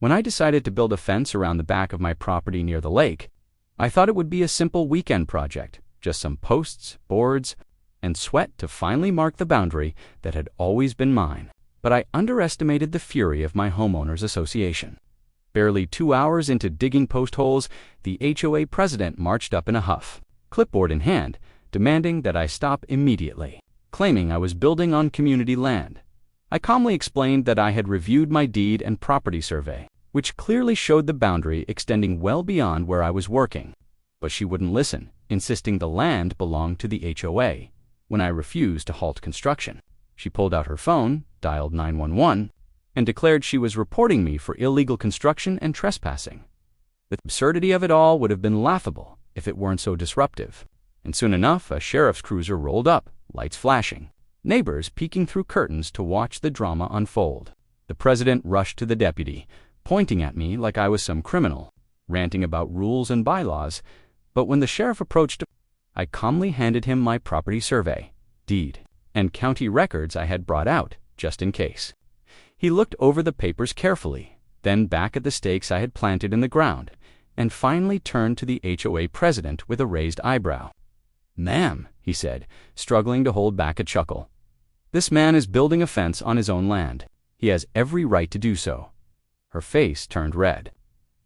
When I decided to build a fence around the back of my property near the lake, I thought it would be a simple weekend project, just some posts, boards, and sweat to finally mark the boundary that had always been mine. But I underestimated the fury of my homeowners association. Barely 2 hours into digging post holes, the HOA president marched up in a huff, clipboard in hand, demanding that I stop immediately, claiming I was building on community land. I calmly explained that I had reviewed my deed and property survey, which clearly showed the boundary extending well beyond where I was working. But she wouldn't listen, insisting the land belonged to the HOA. When I refused to halt construction, she pulled out her phone, dialed 911, and declared she was reporting me for illegal construction and trespassing. The absurdity of it all would have been laughable if it weren't so disruptive. And soon enough, a sheriff's cruiser rolled up, lights flashing, neighbors peeking through curtains to watch the drama unfold. The president rushed to the deputy, pointing at me like I was some criminal, ranting about rules and bylaws. But when the sheriff approached, I calmly handed him my property survey, deed, and county records I had brought out, just in case. He looked over the papers carefully, then back at the stakes I had planted in the ground, and finally turned to the HOA president with a raised eyebrow. "Ma'am," he said, struggling to hold back a chuckle, "this man is building a fence on his own land. He has every right to do so." Her face turned red,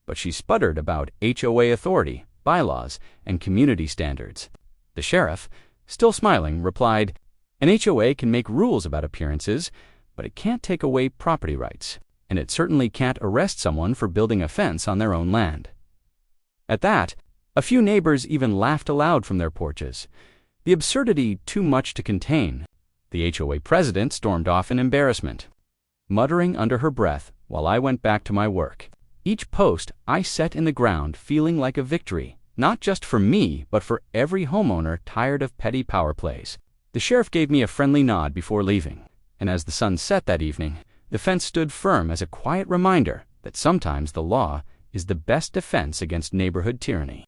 but she sputtered about HOA authority, bylaws, and community standards. The sheriff, still smiling, replied, "An HOA can make rules about appearances, but it can't take away property rights, and it certainly can't arrest someone for building a fence on their own land." At that, a few neighbors even laughed aloud from their porches, the absurdity too much to contain. The HOA president stormed off in embarrassment, muttering under her breath while I went back to my work. Each post I set in the ground feeling like a victory, not just for me, but for every homeowner tired of petty power plays. The sheriff gave me a friendly nod before leaving, and as the sun set that evening, the fence stood firm as a quiet reminder that sometimes the law is the best defense against neighborhood tyranny.